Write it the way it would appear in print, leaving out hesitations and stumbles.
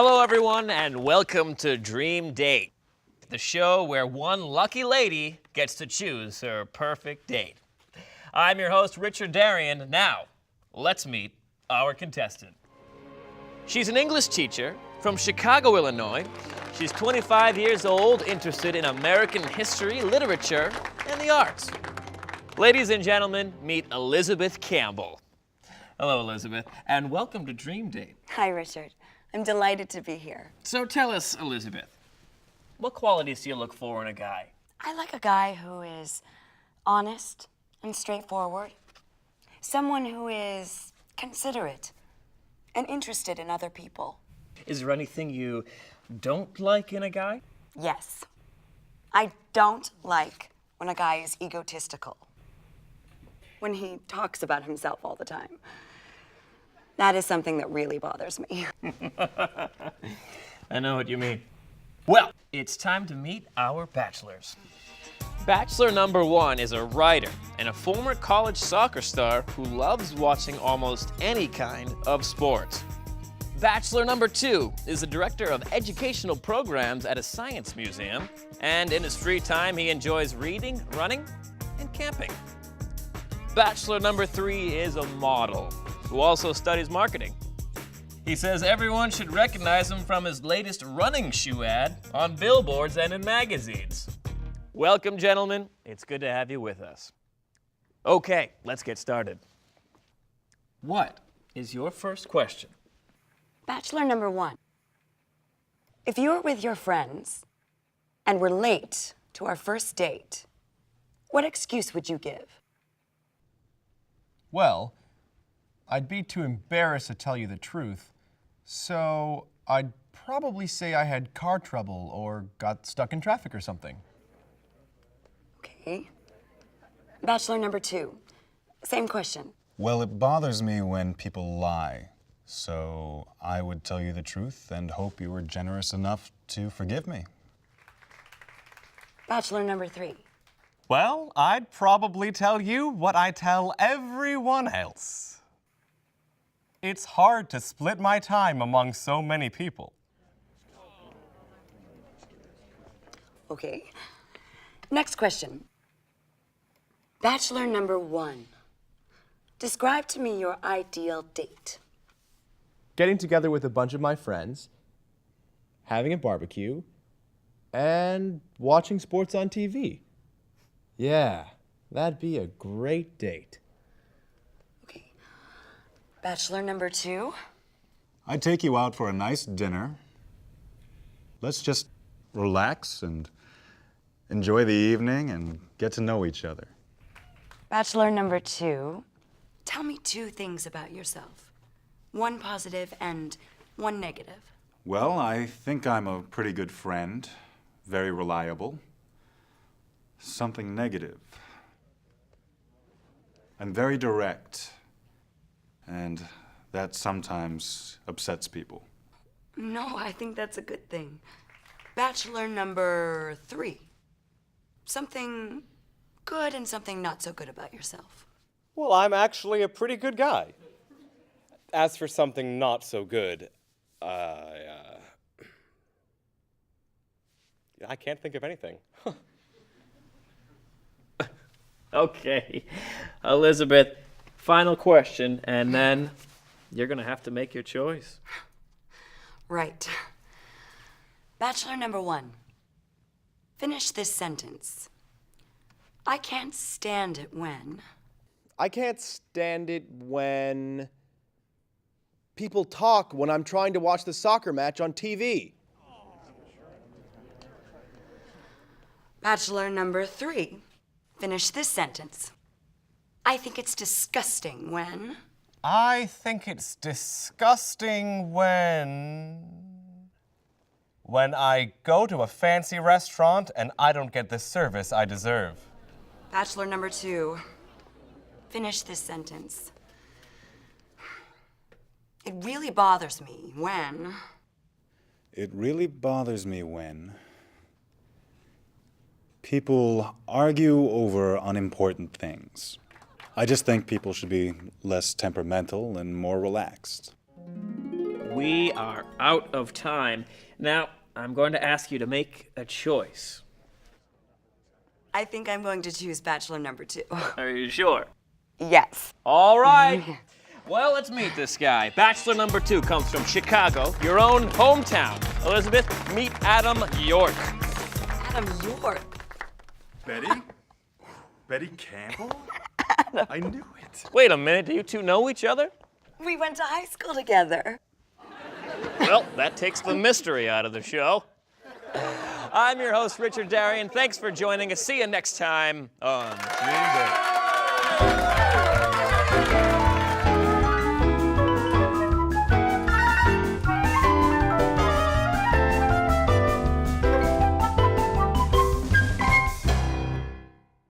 Hello, everyone, and welcome to Dream Date, the show where one lucky lady gets to choose her perfect date. I'm your host, Richard Darian. Now, let's meet our contestant. She's an English teacher from Chicago, Illinois. She's 25 years old, interested in American history, literature, and the arts. Ladies and gentlemen, meet Elizabeth Campbell. Hello, Elizabeth, and welcome to Dream Date. Hi, Richard. I'm delighted to be here. So tell us, Elizabeth, what qualities do you look for in a guy? I like a guy who is honest and straightforward. Someone who is considerate and interested in other people. Is there anything you don't like in a guy? Yes. I don't like when a guy is egotistical. When he talks about himself all the time. That is something that really bothers me. I know what you mean. Well, it's time to meet our bachelors. Bachelor number one is a writer and a former college soccer star who loves watching almost any kind of sports. Bachelor number two is the director of educational programs at a science museum, and in his free time he enjoys reading, running, and camping. Bachelor number three is a model who also studies marketing. He says everyone should recognize him from his latest running shoe ad on billboards and in magazines. Welcome, gentlemen. It's good to have you with us. Okay, let's get started. What is your first question? Bachelor number one. If you were with your friends and were late to our first date, what excuse would you give? Well, I'd be too embarrassed to tell you the truth, so I'd probably say I had car trouble or got stuck in traffic or something. Okay. Bachelor number two. Same question. Well, it bothers me when people lie, so I would tell you the truth and hope you were generous enough to forgive me. Bachelor number three. Well, I'd probably tell you what I tell everyone else. It's hard to split my time among so many people. Okay. Next question. Bachelor number one. Describe to me your ideal date. Getting together with a bunch of my friends, having a barbecue, and watching sports on TV. Yeah, that'd be a great date. Okay. Bachelor number two. I'd take you out for a nice dinner. Let's just relax and enjoy the evening and get to know each other. Bachelor number two. Tell me two things about yourself. One positive and one negative. Well, I think I'm a pretty good friend, very reliable. Something negative. I'm very direct, and that sometimes upsets people. No, I think that's a good thing. Bachelor number three. Something good and something not so good about yourself. Well, I'm actually a pretty good guy. As for something not so good, I can't think of anything. Okay, Elizabeth, final question, and then you're gonna have to make your choice. Right. Bachelor number one. Finish this sentence. I can't stand it when... I can't stand it when people talk when I'm trying to watch the soccer match on TV. Bachelor number three. Finish this sentence. I think it's disgusting when... I think it's disgusting when I go to a fancy restaurant and I don't get the service I deserve. Bachelor number two. Finish this sentence. It really bothers me when... It really bothers me when people argue over unimportant things. I just think people should be less temperamental and more relaxed. we are out of time. Now, I'm going to ask you to make a choice. I think I'm going to choose bachelor number 2. Are you sure? Yes. All right. Well, let's meet this guy. Bachelor number 2 comes from Chicago, your own hometown. Elizabeth, meet Adam York. Adam York. Betty? Betty Campbell? I knew it. Wait a minute, do you two know each other? We went to high school together. Well, that takes the mystery out of the show. I'm your host, Richard Darien. Thanks for joining us. See you next time on Dream Big.